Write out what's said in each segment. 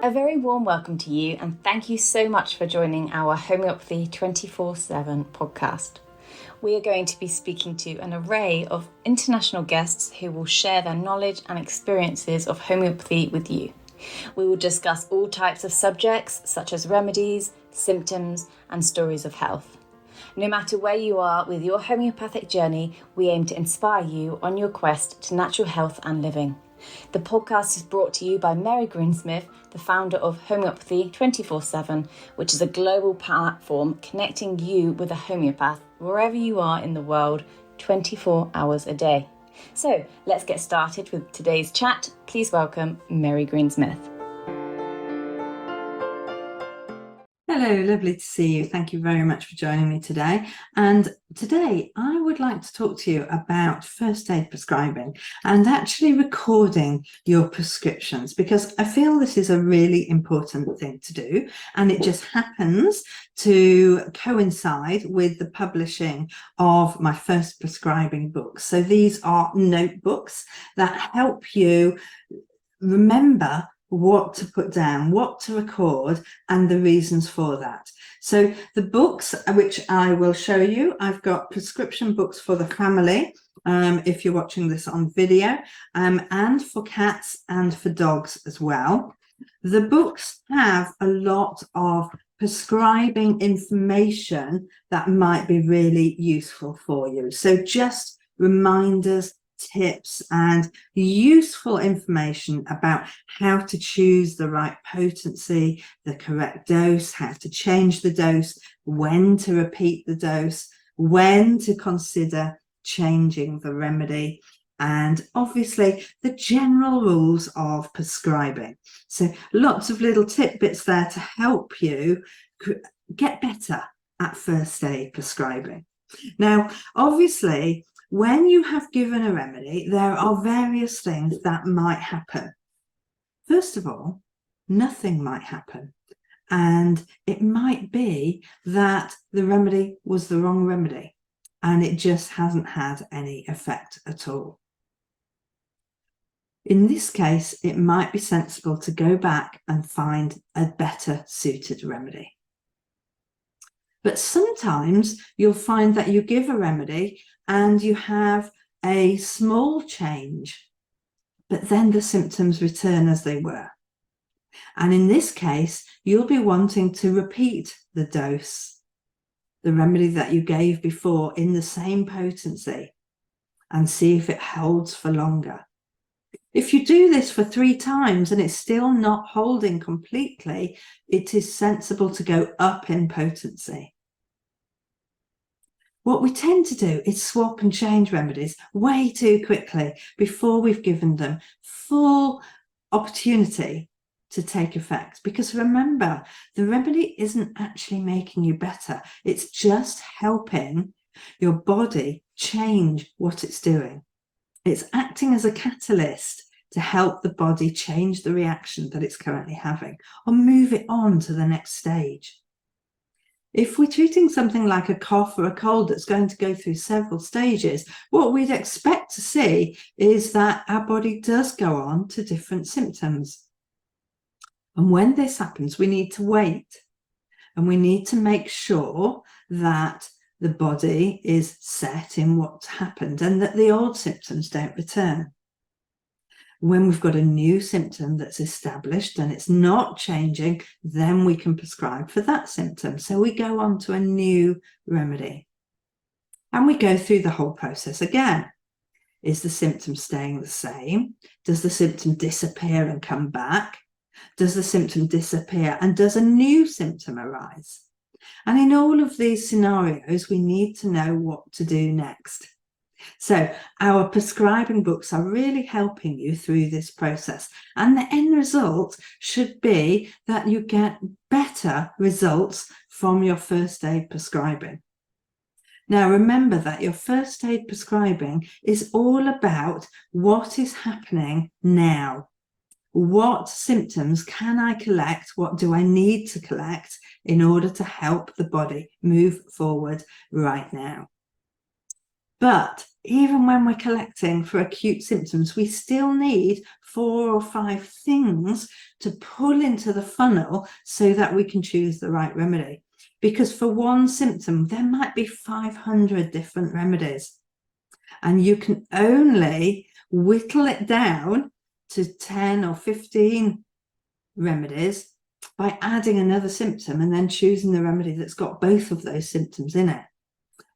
A very warm welcome to you, and thank you so much for joining our Homeopathy 24/7 podcast. We are going to be speaking to an array of international guests who will share their knowledge and experiences of homeopathy with you. We will discuss all types of subjects such as remedies, symptoms, and stories of health. No matter where you are with your homeopathic journey, we aim to inspire you on your quest to natural health and living. The podcast is brought to you by Mary Greensmith, the founder of Homeopathy 24/7, which is a global platform connecting you with a homeopath wherever you are in the world, 24 hours a day. So let's get started with today's chat. Please welcome Mary Greensmith. Hello, lovely to see you. Thank you very much for joining me today. And today I would like to talk to you about first aid prescribing and actually recording your prescriptions, because I feel this is a really important thing to do, and it just happens to coincide with the publishing of my first prescribing books. So these are notebooks that help you remember what to put down, what to record, and the reasons for that. So the books, which I will show you, I've got prescription books for the family, if you're watching this on video, and for cats and for dogs as well. The books have a lot of prescribing information that might be really useful for you. So just reminders, tips and useful information about how to choose the right potency, the correct dose, how to change the dose, when to repeat the dose, when to consider changing the remedy, and obviously the general rules of prescribing. So lots of little tidbits there to help you get better at first aid prescribing. Now, obviously, when you have given a remedy, there are various things that might happen. First of all, nothing might happen. And it might be that the remedy was the wrong remedy and it just hasn't had any effect at all. In this case, it might be sensible to go back and find a better suited remedy. But sometimes you'll find that you give a remedy and you have a small change, but then the symptoms return as they were. And in this case, you'll be wanting to repeat the dose, the remedy that you gave before in the same potency, and see if it holds for longer. If you do this for 3 times and it's still not holding completely, it is sensible to go up in potency. What we tend to do is swap and change remedies way too quickly before we've given them full opportunity to take effect. Because remember, the remedy isn't actually making you better. It's just helping your body change what it's doing. It's acting as a catalyst to help the body change the reaction that it's currently having or move it on to the next stage. If we're treating something like a cough or a cold that's going to go through several stages, what we'd expect to see is that our body does go on to different symptoms. And when this happens, we need to wait and we need to make sure that the body is set in what's happened and that the old symptoms don't return. When we've got a new symptom that's established and it's not changing, then we can prescribe for that symptom. So we go on to a new remedy. And we go through the whole process again. Is the symptom staying the same? Does the symptom disappear and come back? Does the symptom disappear and does a new symptom arise? And in all of these scenarios, we need to know what to do next. So our prescribing books are really helping you through this process, and the end result should be that you get better results from your first aid prescribing. Now remember that your first aid prescribing is all about what is happening now. What symptoms can I collect? What do I need to collect in order to help the body move forward right now? But even when we're collecting for acute symptoms, we still need 4 or 5 things to pull into the funnel so that we can choose the right remedy. Because for one symptom, there might be 500 different remedies, and you can only whittle it down to 10 or 15 remedies by adding another symptom and then choosing the remedy that's got both of those symptoms in it.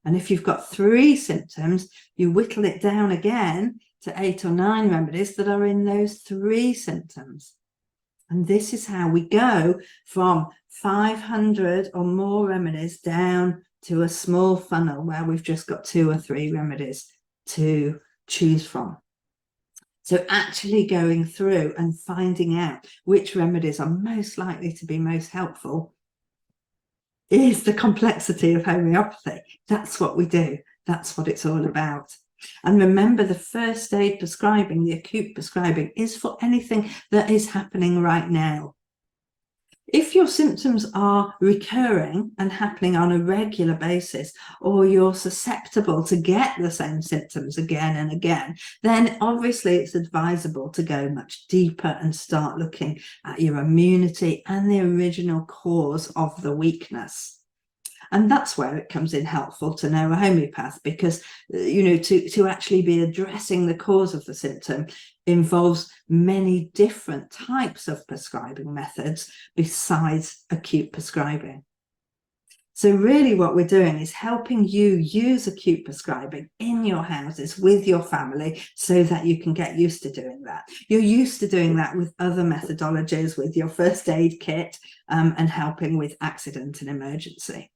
And if you've got 3 symptoms, you whittle it down again to 8 or 9 remedies that are in those 3 symptoms. And this is how we go from 500 or more remedies down to a small funnel where we've just got 2 or 3 remedies to choose from. So actually going through and finding out which remedies are most likely to be most helpful is the complexity of homeopathy. That's what we do. That's what it's all about. And remember, the first aid prescribing, the acute prescribing, is for anything that is happening right now. If your symptoms are recurring and happening on a regular basis, or you're susceptible to get the same symptoms again and again, then obviously it's advisable to go much deeper and start looking at your immunity and the original cause of the weakness. And that's where it comes in helpful to know a homeopath, because, to actually be addressing the cause of the symptom involves many different types of prescribing methods besides acute prescribing. So really what we're doing is helping you use acute prescribing in your houses with your family so that you can get used to doing that. You're used to doing that with other methodologies, with your first aid kit, and helping with accident and emergency.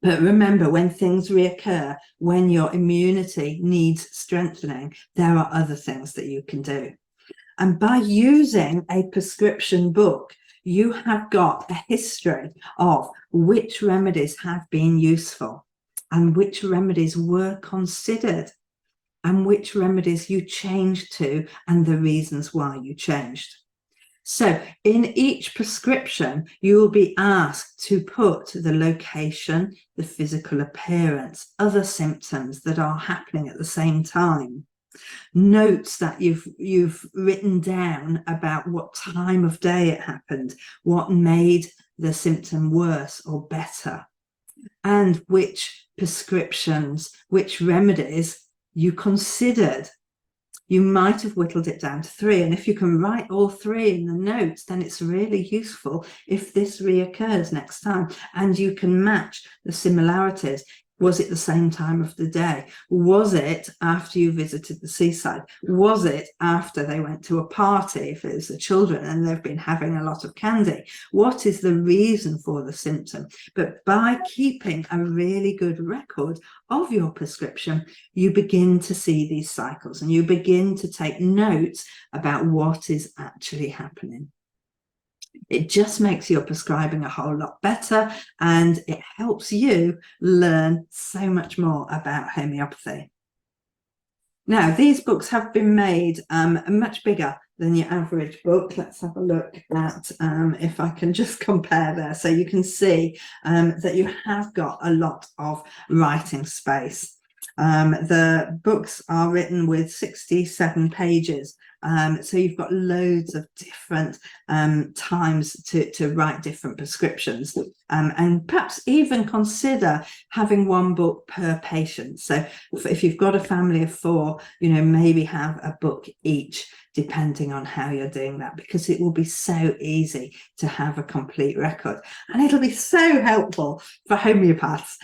But remember, when things reoccur, when your immunity needs strengthening, there are other things that you can do. And by using a prescription book, you have got a history of which remedies have been useful and which remedies were considered and which remedies you changed to and the reasons why you changed. So in each prescription, you will be asked to put the location, the physical appearance, other symptoms that are happening at the same time, notes that you've written down about what time of day it happened, what made the symptom worse or better, and which prescriptions, which remedies you considered. You might have whittled it down to 3. And if you can write all 3 in the notes, then it's really useful if this reoccurs next time. And you can match the similarities. Was it the same time of the day? Was it after you visited the seaside? Was it after they went to a party, if it's the children and they've been having a lot of candy? What is the reason for the symptom? But by keeping a really good record of your prescription, you begin to see these cycles and you begin to take notes about what is actually happening. It just makes your prescribing a whole lot better, and it helps you learn so much more about homeopathy. Now, these books have been made much bigger than your average book. Let's have a look at if I can just compare there. So you can see that you have got a lot of writing space. The books are written with 67 pages. So you've got loads of different times to write different prescriptions, and perhaps even consider having one book per patient. So if you've got a family of 4, maybe have a book each, depending on how you're doing that, because it will be so easy to have a complete record. And it'll be so helpful for homeopaths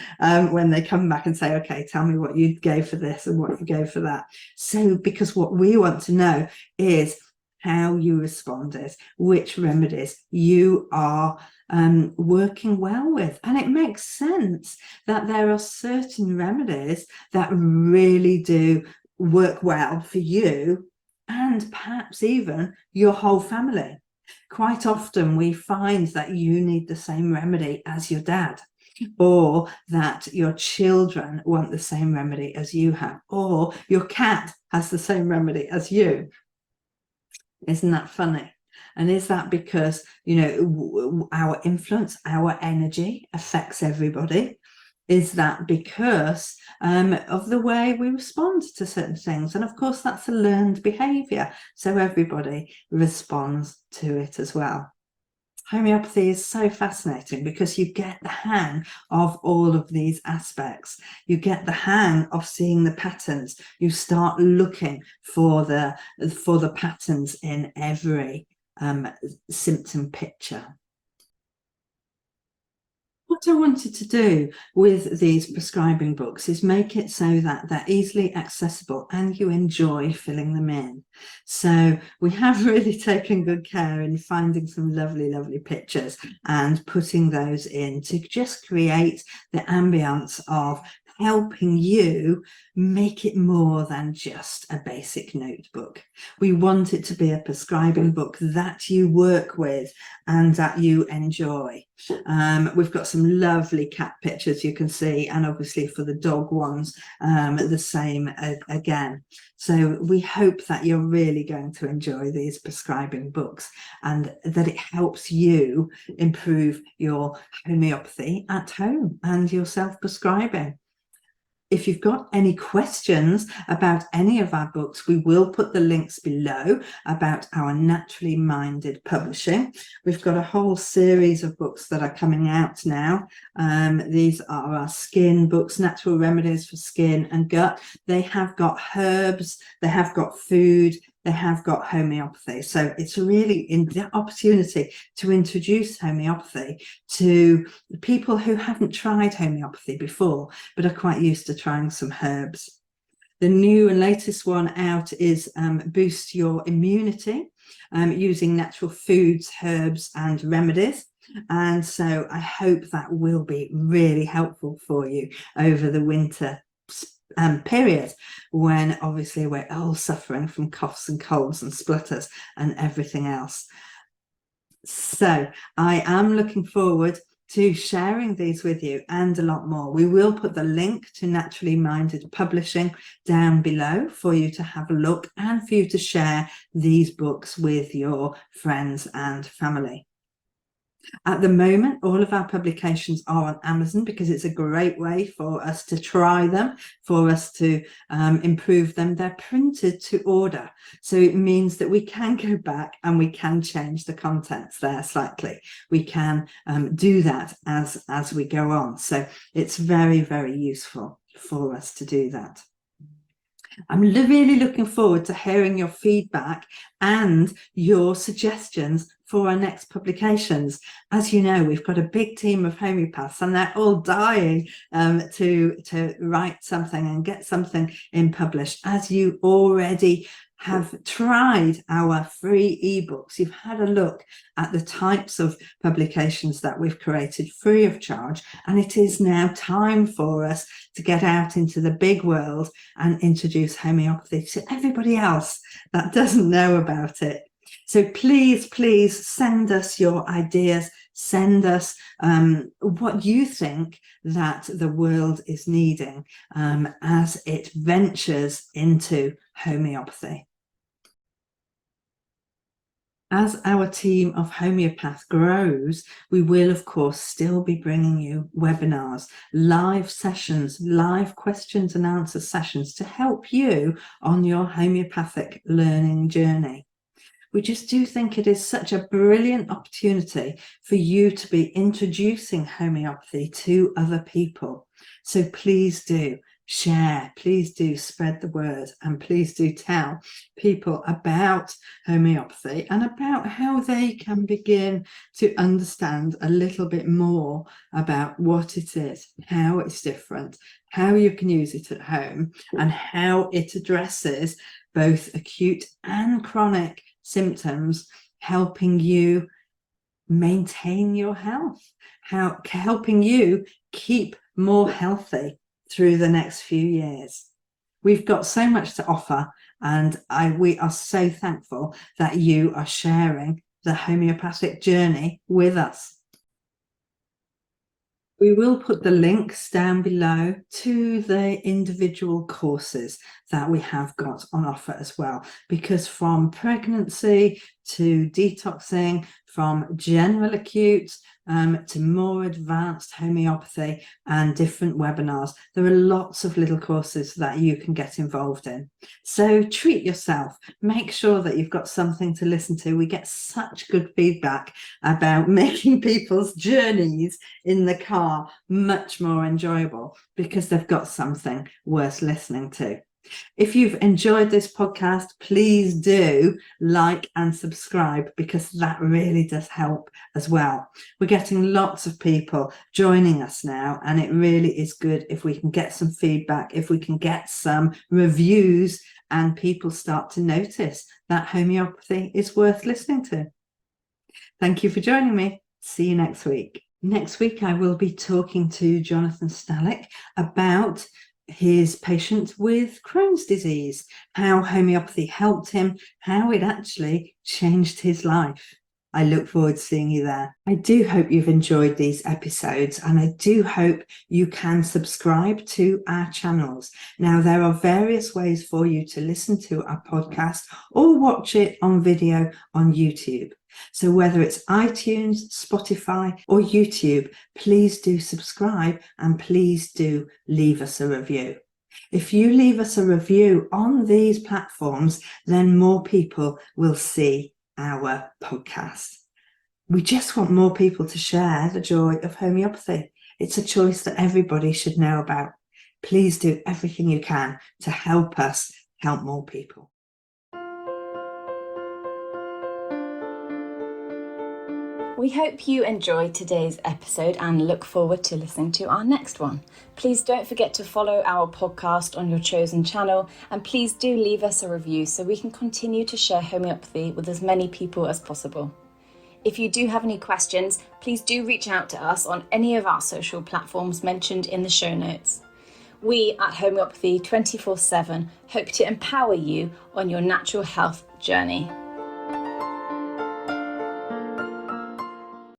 when they come back and say, okay, tell me what you go for this and what you go for that. So because what we want to know is how you responded, which remedies you are working well with. And it makes sense that there are certain remedies that really do work well for you and perhaps even your whole family. Quite often we find that you need the same remedy as your dad, or that your children want the same remedy as you have, or your cat has the same remedy as you. Isn't that funny? And is that because, our influence, our energy affects everybody? is that because of the way we respond to certain things. And of course, that's a learned behaviour. So everybody responds to it as well. Homeopathy is so fascinating because you get the hang of all of these aspects. You get the hang of seeing the patterns. You start looking for the patterns in every symptom picture. What I wanted to do with these prescribing books is make it so that they're easily accessible and you enjoy filling them in. So we have really taken good care in finding some lovely, lovely pictures and putting those in to just create the ambience of helping you make it more than just a basic notebook. We want it to be a prescribing book that you work with and that you enjoy. We've got some lovely cat pictures you can see, and obviously for the dog ones, the same again. So we hope that you're really going to enjoy these prescribing books and that it helps you improve your homeopathy at home and your self-prescribing. If you've got any questions about any of our books, we will put the links below about our Naturally Minded publishing. We've got a whole series of books that are coming out now. These are our skin books, Natural Remedies for Skin and Gut. They have got herbs, they have got food, they have got homeopathy. So it's really the opportunity to introduce homeopathy to people who haven't tried homeopathy before, but are quite used to trying some herbs. The new and latest one out is Boost Your Immunity, using natural foods, herbs and remedies. And so I hope that will be really helpful for you over the winter period, when obviously we're all suffering from coughs and colds and splutters and everything else. So I am looking forward to sharing these with you and a lot more. We will put the link to Naturally Minded Publishing down below for you to have a look and for you to share these books with your friends and family. At the moment, all of our publications are on Amazon because it's a great way for us to try them, for us to improve them. They're printed to order. So it means that we can go back and we can change the contents there slightly. We can do that as we go on. So it's very, very useful for us to do that. I'm really looking forward to hearing your feedback and your suggestions for our next publications. As you know, we've got a big team of homeopaths and they're all dying to write something and get something in published. As you already have tried our free ebooks, you've had a look at the types of publications that we've created free of charge, and it is now time for us to get out into the big world and introduce homeopathy to everybody else that doesn't know about it. So please send us your ideas, send us what you think that the world is needing as it ventures into homeopathy. As our team of homeopaths grows, we will, of course, still be bringing you webinars, live sessions, live questions and answer sessions to help you on your homeopathic learning journey. We just do think it is such a brilliant opportunity for you to be introducing homeopathy to other people. So please do share, please do spread the word, and please do tell people about homeopathy and about how they can begin to understand a little bit more about what it is, how it's different, how you can use it at home, and how it addresses both acute and chronic symptoms, helping you maintain your health, helping you keep more healthy through the next few years. We've got so much to offer, and we are so thankful that you are sharing the homeopathic journey with us. We will put the links down below to the individual courses. that we have got on offer as well, because from pregnancy to detoxing, from general acute to more advanced homeopathy and different webinars, there are lots of little courses that you can get involved in. So treat yourself, make sure that you've got something to listen to. We get such good feedback about making people's journeys in the car much more enjoyable because they've got something worth listening to. If you've enjoyed this podcast, please do like and subscribe, because that really does help as well. We're getting lots of people joining us now, and it really is good if we can get some feedback, if we can get some reviews, and people start to notice that homeopathy is worth listening to. Thank you for joining me. See you next week. Next week, I will be talking to Jonathan Stalick about his patient with Crohn's disease, how homeopathy helped him, how it actually changed his life. I look forward to seeing you there. I do hope you've enjoyed these episodes, and I do hope you can subscribe to our channels. Now, there are various ways for you to listen to our podcast or watch it on video on YouTube. So whether it's iTunes, Spotify, or YouTube, please do subscribe and please do leave us a review. If you leave us a review on these platforms, then more people will see our podcast. We just want more people to share the joy of homeopathy. It's a choice that everybody should know about. Please do everything you can to help us help more people. We hope you enjoyed today's episode and look forward to listening to our next one. Please don't forget to follow our podcast on your chosen channel, and please do leave us a review so we can continue to share homeopathy with as many people as possible. If you do have any questions, please do reach out to us on any of our social platforms mentioned in the show notes. We at Homeopathy 24/7 hope to empower you on your natural health journey.